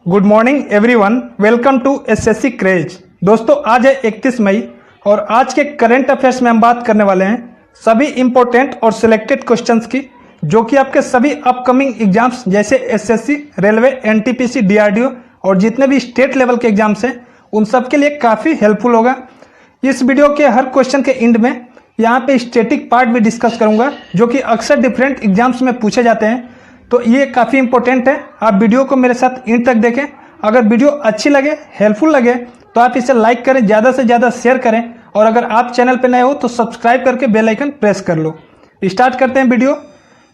Good morning everyone, welcome to SSC Craze. दोस्तों आज है 31 मई और आज के करंट अफेयर्स में हम बात करने वाले हैं सभी इंपॉर्टेंट और सिलेक्टेड क्वेश्चंस की, जो कि आपके सभी अपकमिंग एग्जाम्स जैसे एसएससी, रेलवे, एनटीपीसी, डीआरडीओ और जितने भी स्टेट लेवल के एग्जाम्स हैं उन सब के लिए काफ़ी हेल्पफुल होगा। इस वीडियो के हर क्वेश्चन के एंड में यहाँ पे स्टैटिक पार्ट भी डिस्कस करूँगा, जो कि अक्सर डिफरेंट एग्जाम्स में पूछे जाते हैं, तो ये काफ़ी इंपॉर्टेंट है। आप वीडियो को मेरे साथ एंड तक देखें। अगर वीडियो अच्छी लगे, हेल्पफुल लगे तो आप इसे लाइक करें, ज़्यादा से ज़्यादा शेयर करें और अगर आप चैनल पर नए हो तो सब्सक्राइब करके बेल आइकन प्रेस कर लो। स्टार्ट करते हैं वीडियो।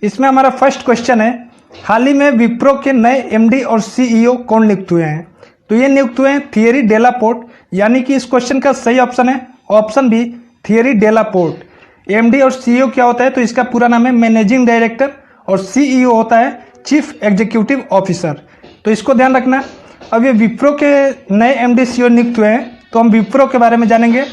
इसमें हमारा फर्स्ट क्वेश्चन है, हाल ही में विप्रो के नए एमडी और सीईओ कौन नियुक्त हुए हैं? तो ये नियुक्त हुए हैं थियरी डेलापोर्ट, यानी कि इस क्वेश्चन का सही ऑप्शन है option B, Thierry Delaporte. MD और सीईओ क्या होता है? तो इसका पूरा नाम है मैनेजिंग डायरेक्टर और सीईओ होता है चीफ एग्जीक्यूटिव ऑफिसर। तो इसको ध्यान रखना। अब ये विप्रो के नए एमडी सीईओ नियुक्त हुए हैं, तो हम विप्रो के बारे में जानेंगे।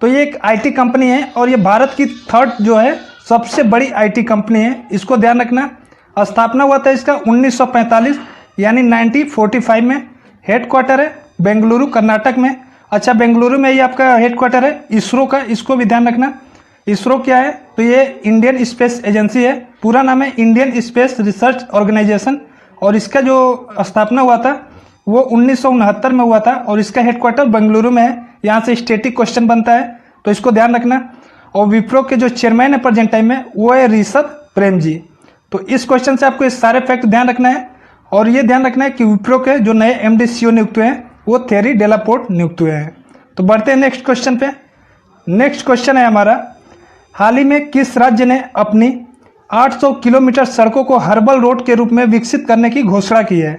तो ये एक आईटी कंपनी है और ये भारत की थर्ड जो है सबसे बड़ी आईटी कंपनी है, इसको ध्यान रखना। स्थापना हुआ था इसका 1945 यानी 1945 में। हेडक्वार्टर है बेंगलुरु कर्नाटक में। अच्छा, बेंगलुरु में ही आपका हेडक्वार्टर है इसरो का, इसको भी ध्यान रखना। इसरो क्या है? तो ये इंडियन स्पेस एजेंसी है, पूरा नाम है इंडियन स्पेस रिसर्च ऑर्गेनाइजेशन और इसका जो स्थापना हुआ था वो 1969 में हुआ था और इसका हेडक्वार्टर बेंगलुरु में है। यहाँ से स्टैटिक क्वेश्चन बनता है, तो इसको ध्यान रखना। और विप्रो के जो चेयरमैन है प्रेजेंट टाइम में वो है ऋषभ प्रेम जी। तो इस क्वेश्चन से आपको ये सारे फैक्ट ध्यान रखना है और ये ध्यान रखना है कि विप्रो के जो नए एमडी सीईओ नियुक्त हुए हैं वो थियरी डेलापोर्ट नियुक्त हुए हैं। तो बढ़ते हैं नेक्स्ट क्वेश्चन पे। नेक्स्ट क्वेश्चन है हमारा, हाल ही में किस राज्य ने अपनी 800 किलोमीटर सड़कों को हर्बल रोड के रूप में विकसित करने की घोषणा की है?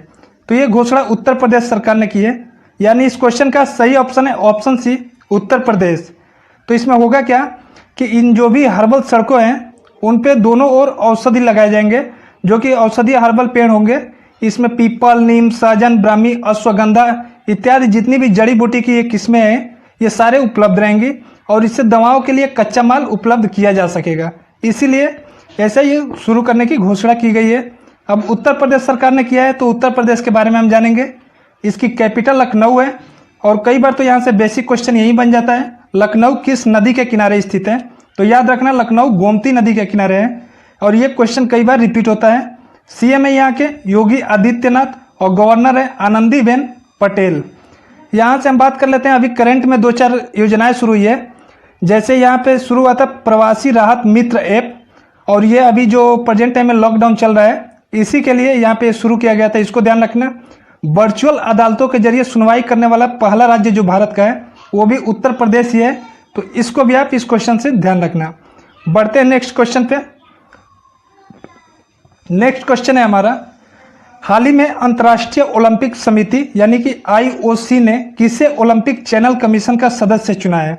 तो ये घोषणा उत्तर प्रदेश सरकार ने की है, यानी इस क्वेश्चन का सही ऑप्शन है ऑप्शन सी, उत्तर प्रदेश। तो इसमें होगा क्या कि इन जो भी हर्बल सड़कों हैं उन पे दोनों ओर औषधि लगाए जाएंगे, जो कि औषधीय हर्बल पेड़ होंगे। इसमें पीपल, नीम, सहजन, ब्राह्मी, अश्वगंधा इत्यादि जितनी भी जड़ी बूटी की ये किस्में हैं ये सारे उपलब्ध रहेंगी और इससे दवाओं के लिए कच्चा माल उपलब्ध किया जा सकेगा। इसीलिए ऐसा ही शुरू करने की घोषणा की गई है। अब उत्तर प्रदेश सरकार ने किया है, तो उत्तर प्रदेश के बारे में हम जानेंगे। इसकी कैपिटल लखनऊ है और कई बार तो यहाँ से बेसिक क्वेश्चन यही बन जाता है, लखनऊ किस नदी के किनारे स्थित है? तो याद रखना लखनऊ गोमती नदी के किनारे है और ये क्वेश्चन कई बार रिपीट होता है। सीएम है यहाँ के योगी आदित्यनाथ और गवर्नर है आनंदीबेन पटेल। यहाँ से हम बात कर लेते हैं, अभी करंट में 2-4 योजनाएं शुरू हुई है। जैसे यहाँ पे शुरू हुआ था प्रवासी राहत मित्र ऐप और ये अभी जो प्रेजेंट टाइम में लॉकडाउन चल रहा है इसी के लिए यहाँ पे शुरू किया गया था, इसको ध्यान रखना। वर्चुअल अदालतों के जरिए सुनवाई करने वाला पहला राज्य जो भारत का है वो भी उत्तर प्रदेश ही है, तो इसको भी आप इस क्वेश्चन से ध्यान रखना। बढ़ते हैं नेक्स्ट क्वेश्चन पे। नेक्स्ट क्वेश्चन है हमारा, हाल ही में अंतर्राष्ट्रीय ओलंपिक समिति यानी कि आईओसी ने किसे ओलंपिक चैनल कमीशन का सदस्य चुना है?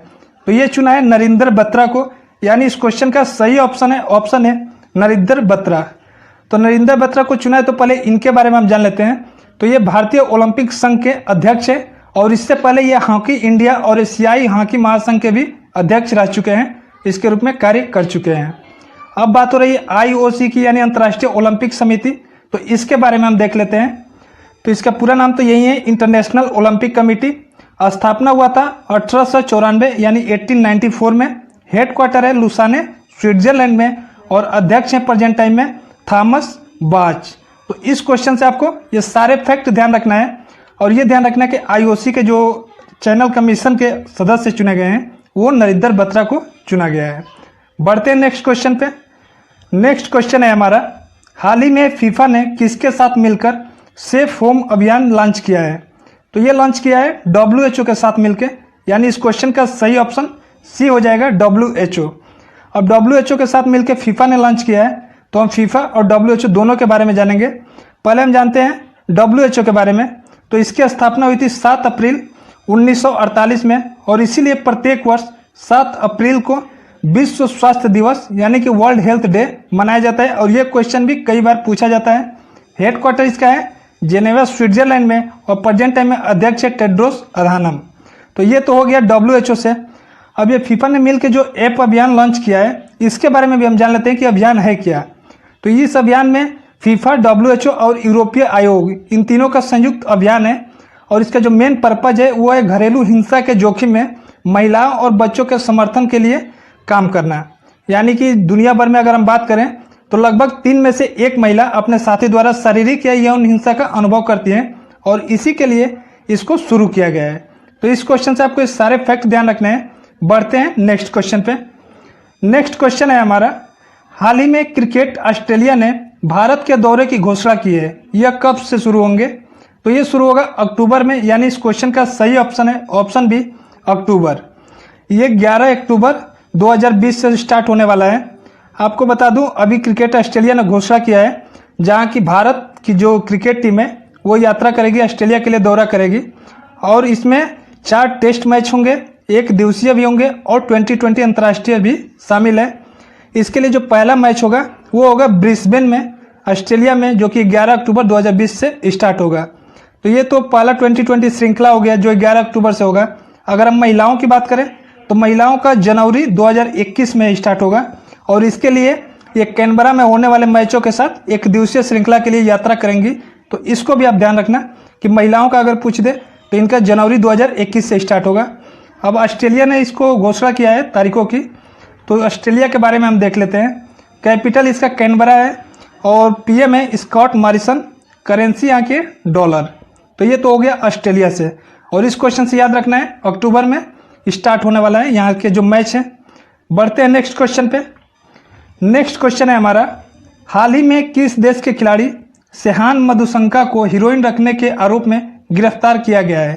तो ये चुना है नरेंद्र बत्रा को, यानी इस क्वेश्चन का सही ऑप्शन है नरेंद्र बत्रा। तो नरेंद्र बत्रा को चुना है, तो पहले इनके बारे में हम जान लेते हैं। तो ये भारतीय ओलंपिक संघ के अध्यक्ष है और इससे पहले ये हॉकी इंडिया और एशियाई हॉकी महासंघ के भी अध्यक्ष रह चुके हैं, इसके रूप में कार्य कर चुके हैं। अब बात हो रही है आईओसी की यानी अंतर्राष्ट्रीय ओलंपिक समिति, तो इसके बारे में हम देख लेते हैं। तो इसका पूरा नाम तो यही है, इंटरनेशनल ओलंपिक कमेटी। स्थापना हुआ था 1894 यानी 1894 में। हेडक्वार्टर है लुसाने स्विट्जरलैंड में और अध्यक्ष हैं प्रेजेंट टाइम में थॉमस बाच। तो इस क्वेश्चन से आपको ये सारे फैक्ट ध्यान रखना है और ये ध्यान रखना है कि आईओसी के जो चैनल कमीशन के सदस्य चुने गए हैं वो नरेंद्र बत्रा को चुना गया है। बढ़ते हैं नेक्स्ट क्वेश्चन पे। नेक्स्ट क्वेश्चन है हमारा, हाल ही में फीफा ने किसके साथ मिलकर सेफ होम अभियान लॉन्च किया है? तो ये लॉन्च किया है WHO के साथ मिलकर, यानी इस क्वेश्चन का सही ऑप्शन सी हो जाएगा WHO। अब WHO के साथ मिलकर फीफा ने लॉन्च किया है, तो हम फीफा और WHO दोनों के बारे में जानेंगे। पहले हम जानते हैं WHO के बारे में। तो इसकी स्थापना हुई थी 7 अप्रैल 1948 में और इसीलिए प्रत्येक वर्ष 7 अप्रैल को विश्व स्वास्थ्य दिवस यानी कि वर्ल्ड हेल्थ डे मनाया जाता है और ये क्वेश्चन भी कई बार पूछा जाता है। हेडक्वार्टर इसका है जेनेवा स्विट्जरलैंड में और प्रेजेंट टाइम में अध्यक्ष है टेड्रोस अधानम। तो ये तो हो गया WHO से। अब ये फीफा ने मिलकर जो ऐप अभियान लॉन्च किया है इसके बारे में भी हम जान लेते हैं कि अभियान है क्या। तो इस अभियान में फीफा, WHO और यूरोपीय आयोग, इन तीनों का संयुक्त अभियान है और इसका जो मेन पर्पज है वो है घरेलू हिंसा के जोखिम में महिलाओं और बच्चों के समर्थन के लिए काम करना। यानी कि दुनिया भर में अगर हम बात करें तो लगभग 3 में से 1 महिला अपने साथी द्वारा शारीरिक या यौन हिंसा का अनुभव करती है और इसी के लिए इसको शुरू किया गया है। तो इस क्वेश्चन से आपको ये सारे फैक्ट ध्यान रखने हैं। बढ़ते हैं नेक्स्ट क्वेश्चन पे। नेक्स्ट क्वेश्चन है हमारा, हाल ही में क्रिकेट ऑस्ट्रेलिया ने भारत के दौरे की घोषणा की है, यह कब से शुरू होंगे? तो ये शुरू होगा अक्टूबर में, यानी इस क्वेश्चन का सही ऑप्शन है ऑप्शन बी अक्टूबर। ये 11 अक्टूबर 2020 से स्टार्ट होने वाला है। आपको बता दूं अभी क्रिकेट ऑस्ट्रेलिया ने घोषणा किया है जहां की भारत की जो क्रिकेट टीम है वो यात्रा करेगी, ऑस्ट्रेलिया के लिए दौरा करेगी और इसमें 4 टेस्ट मैच होंगे, 1 दिवसीय भी होंगे और 2020 अंतर्राष्ट्रीय भी शामिल है। इसके लिए जो पहला मैच होगा वो होगा ब्रिस्बेन में, ऑस्ट्रेलिया में, जो कि 11 अक्टूबर 2020 से स्टार्ट होगा। तो ये तो पहला 2020 श्रृंखला हो गया जो 11 अक्टूबर से होगा। अगर हम महिलाओं की बात करें तो महिलाओं का जनवरी 2021 में स्टार्ट होगा और इसके लिए ये कैनबरा में होने वाले मैचों के साथ 1 दिवसीय श्रृंखला के लिए यात्रा करेंगी। तो इसको भी आप ध्यान रखना कि महिलाओं का अगर पूछ दे तो इनका जनवरी 2021 से स्टार्ट होगा। अब ऑस्ट्रेलिया ने इसको घोषणा किया है तारीखों की, तो ऑस्ट्रेलिया के बारे में हम देख लेते हैं। कैपिटल इसका कैनबरा है और पीएम है स्कॉट मॉरिसन, करेंसी यहाँ के डॉलर। तो ये तो हो गया ऑस्ट्रेलिया से और इस क्वेश्चन से याद रखना है अक्टूबर में स्टार्ट होने वाला है यहाँ के जो मैच है। बढ़ते हैं नेक्स्ट क्वेश्चन पे। नेक्स्ट क्वेश्चन है हमारा, हाल ही में किस देश के खिलाड़ी सेहान मधुशंका को हीरोइन रखने के आरोप में गिरफ्तार किया गया है?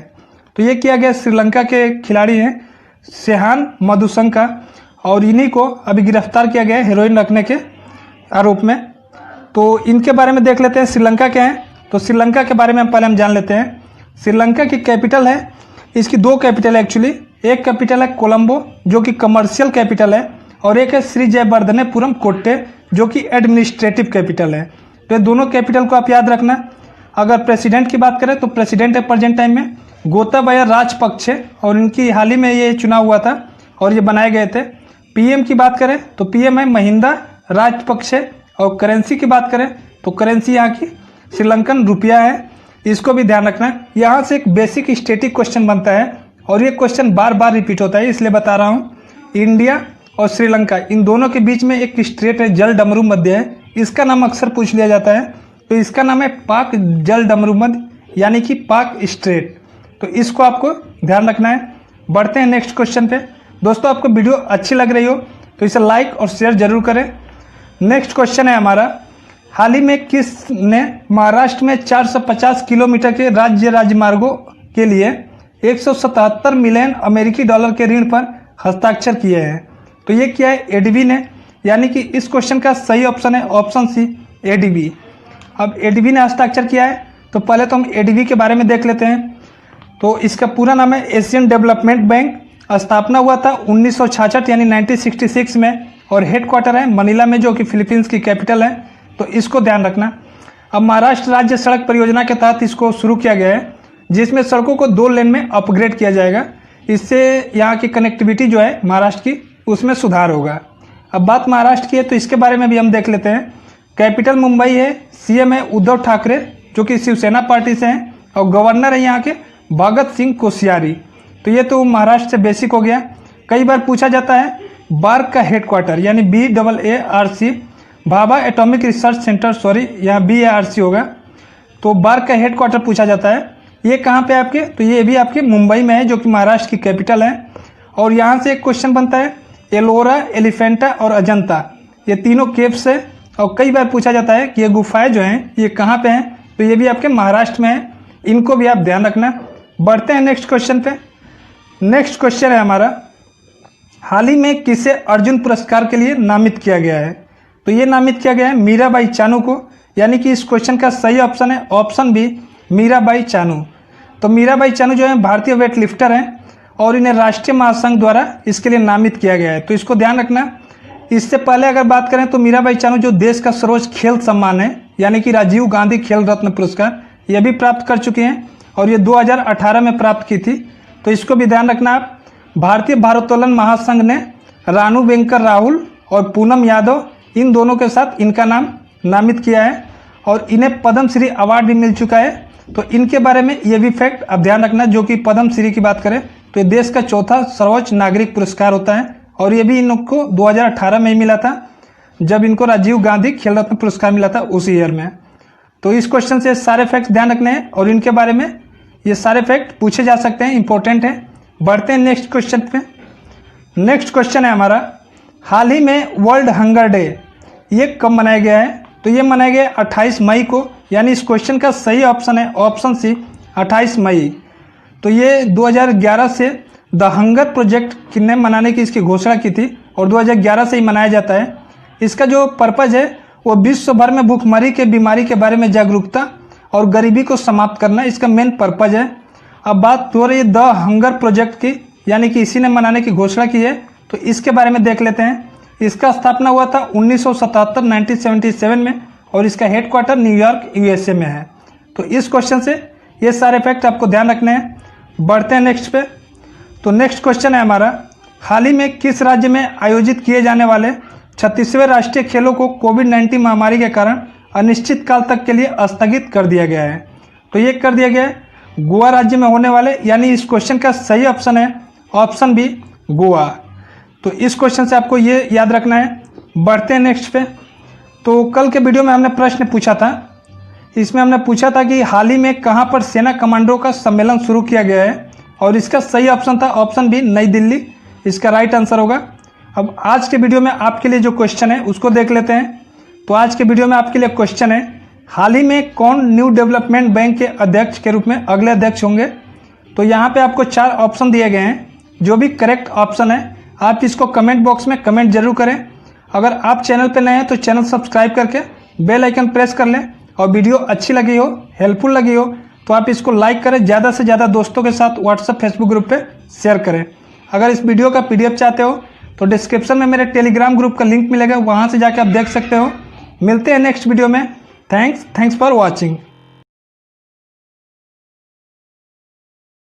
तो ये किया गया श्रीलंका के खिलाड़ी हैं सेहान मधुशंका और इन्हीं को अभी गिरफ्तार किया गया है हीरोइन रखने के आरोप में। तो इनके बारे में देख लेते हैं श्रीलंका के हैं। तो श्रीलंका के बारे में पहले हम जान लेते हैं। श्रीलंका की कैपिटल है, इसकी 2 कैपिटल है एक्चुअली। एक कैपिटल है कोलंबो जो कि कमर्शियल कैपिटल है और एक है श्री जयवर्धनेपुरम कोट्टे जो कि एडमिनिस्ट्रेटिव कैपिटल है। तो ये दोनों कैपिटल को आप याद रखना। अगर प्रेसिडेंट की बात करें तो प्रेसिडेंट है प्रेजेंट टाइम में गोताबाया राजपक्षे और इनकी हाल ही में ये चुनाव हुआ था और ये बनाए गए थे। पीएम की बात करें तो पीएम है महिंदा राजपक्षे और करेंसी की बात करें तो करेंसी यहाँ की श्रीलंकन रुपया है। इसको भी ध्यान रखना। यहाँ से एक बेसिक स्टैटिक क्वेश्चन बनता है और ये क्वेश्चन बार बार रिपीट होता है इसलिए बता रहा हूँ। इंडिया और श्रीलंका इन दोनों के बीच में एक स्ट्रेट है जल डमरू मध्य है, इसका नाम अक्सर पूछ लिया जाता है। तो इसका नाम है पाक जल डमरू मध्य यानी कि पाक स्ट्रेट। तो इसको आपको ध्यान रखना है। बढ़ते हैं नेक्स्ट क्वेश्चन पे। दोस्तों आपको वीडियो अच्छी लग रही हो तो इसे लाइक और शेयर जरूर करें। नेक्स्ट क्वेश्चन है हमारा, हाल ही में किसने महाराष्ट्र में 450 किलोमीटर के राज्य राजमार्गों के लिए 177 मिलियन अमेरिकी डॉलर के ऋण पर हस्ताक्षर किए हैं? तो ये क्या है? एडीबी ने, यानी कि इस क्वेश्चन का सही ऑप्शन है ऑप्शन सी एडीबी। अब एडीबी ने हस्ताक्षर किया है तो पहले तो हम एडीबी के बारे में देख लेते हैं। तो इसका पूरा नाम है एशियन डेवलपमेंट बैंक। स्थापना हुआ था 1966 यानी 1966 में और हेडक्वार्टर है मनीला में जो कि फिलीपींस की कैपिटल है। तो इसको ध्यान रखना। अब महाराष्ट्र राज्य सड़क परियोजना के तहत इसको शुरू किया गया है जिसमें सड़कों को 2 लेन में अपग्रेड किया जाएगा। इससे यहाँ की कनेक्टिविटी जो है महाराष्ट्र की उसमें सुधार होगा। अब बात महाराष्ट्र की है तो इसके बारे में भी हम देख लेते हैं। कैपिटल मुंबई है, सीएम है उद्धव ठाकरे जो कि शिवसेना पार्टी से हैं और गवर्नर है यहाँ के भगत सिंह कोश्यारी। तो ये तो महाराष्ट्र से बेसिक हो गया। कई बार पूछा जाता है बार्क का हेडक्वार्टर यानी BAARC Bhabha atomic research centre, sorry यहाँ BARC होगा। तो बार्क का हेडक्वार्टर पूछा जाता है। ये कहाँ पे आपके? तो ये भी आपके मुंबई में है जो कि महाराष्ट्र की कैपिटल है। और यहाँ से एक क्वेश्चन बनता है एलोरा, एलिफेंटा और अजंता, ये तीनों केव्स है और कई बार पूछा जाता है कि ये गुफाएं जो हैं ये कहाँ पे हैं? तो ये भी आपके महाराष्ट्र में है। इनको भी आप ध्यान रखना। बढ़ते हैं नेक्स्ट क्वेश्चन पे। नेक्स्ट क्वेश्चन है हमारा, हाल ही में किसे अर्जुन पुरस्कार के लिए नामित किया गया है? तो ये नामित किया गया है मीराबाई चानू को, यानी कि इस क्वेश्चन का सही ऑप्शन है ऑप्शन बी मीराबाई चानू। तो मीराबाई चानू जो है भारतीय वेट लिफ्टर हैं और इन्हें राष्ट्रीय महासंघ द्वारा इसके लिए नामित किया गया है। तो इसको ध्यान रखना। इससे पहले अगर बात करें तो मीराबाई चानू जो देश का सर्वोच्च खेल सम्मान है यानी कि राजीव गांधी खेल रत्न पुरस्कार, यह भी प्राप्त कर चुके हैं और ये 2018 में प्राप्त की थी। तो इसको भी ध्यान रखना आप। भारतीय भारोत्तोलन महासंघ ने रानू वेंकर राहुल और पूनम यादव इन दोनों के साथ इनका नाम नामित किया है और इन्हें पद्मश्री अवार्ड भी मिल चुका है। तो इनके बारे में ये भी फैक्ट अब ध्यान रखना, जो कि पद्मश्री की बात करें तो ये देश का चौथा सर्वोच्च नागरिक पुरस्कार होता है और ये भी इनको 2018 में ही मिला था, जब इनको राजीव गांधी खेल रत्न पुरस्कार मिला था उसी ईयर में। तो इस क्वेश्चन से सारे फैक्ट्स ध्यान रखने हैं और इनके बारे में ये सारे फैक्ट पूछे जा सकते हैं, इंपॉर्टेंट है। बढ़ते हैं नेक्स्ट क्वेश्चन पे। नेक्स्ट क्वेश्चन है हमारा, हाल ही में वर्ल्ड हंगर डे ये कब मनाया गया है? तो ये मनाया गया 28 मई को, यानी इस क्वेश्चन का सही ऑप्शन है ऑप्शन सी 28 मई। तो ये 2011 से द हंगर प्रोजेक्ट किन्ने मनाने की इसकी घोषणा की थी और 2011 से ही मनाया जाता है। इसका जो पर्पज है वो विश्व भर में भूखमरी के बीमारी के बारे में जागरूकता और गरीबी को समाप्त करना इसका मेन पर्पज है। अब बात हो रही है द हंगर प्रोजेक्ट की, यानी कि इसी ने मनाने की घोषणा की है, तो इसके बारे में देख लेते हैं। इसका स्थापना हुआ था 1977 में और इसका हेडक्वार्टर न्यूयॉर्क यूएसए में है। तो इस क्वेश्चन से ये सारे फैक्ट आपको ध्यान रखने हैं। बढ़ते हैं नेक्स्ट पे। तो नेक्स्ट क्वेश्चन है हमारा, हाल ही में किस राज्य में आयोजित किए जाने वाले 36वें राष्ट्रीय खेलों को कोविड-19 महामारी के कारण अनिश्चित काल तक के लिए स्थगित कर दिया गया है? तो ये कर दिया गया है गोवा राज्य में होने वाले, यानी इस क्वेश्चन का सही ऑप्शन है ऑप्शन बी गोवा। तो इस क्वेश्चन से आपको ये याद रखना है। बढ़ते हैं नेक्स्ट पे। तो कल के वीडियो में हमने प्रश्न पूछा था, इसमें हमने पूछा था कि हाल ही में कहां पर सेना कमांडरों का सम्मेलन शुरू किया गया है, और इसका सही ऑप्शन था ऑप्शन बी नई दिल्ली, इसका राइट आंसर होगा। अब आज के वीडियो में आपके लिए जो क्वेश्चन है उसको देख लेते हैं। तो आज के वीडियो में आपके लिए क्वेश्चन है, हाल ही में कौन न्यू डेवलपमेंट बैंक के अध्यक्ष के रूप में अगले अध्यक्ष होंगे? तो यहाँ पे आपको 4 ऑप्शन दिए गए हैं, जो भी करेक्ट ऑप्शन है आप इसको कमेंट बॉक्स में कमेंट जरूर करें। अगर आप चैनल पर नए हैं तो चैनल सब्सक्राइब करके बेल आइकन प्रेस कर लें, और वीडियो अच्छी लगी हो, हेल्पफुल लगी हो तो आप इसको लाइक करें, ज़्यादा से ज़्यादा दोस्तों के साथ व्हाट्सएप फेसबुक ग्रुप पे शेयर करें। अगर इस वीडियो का PDF चाहते हो तो डिस्क्रिप्शन में मेरे टेलीग्राम ग्रुप का लिंक मिलेगा, वहाँ से जाके आप देख सकते हो। मिलते हैं नेक्स्ट वीडियो में। Thanks for watching.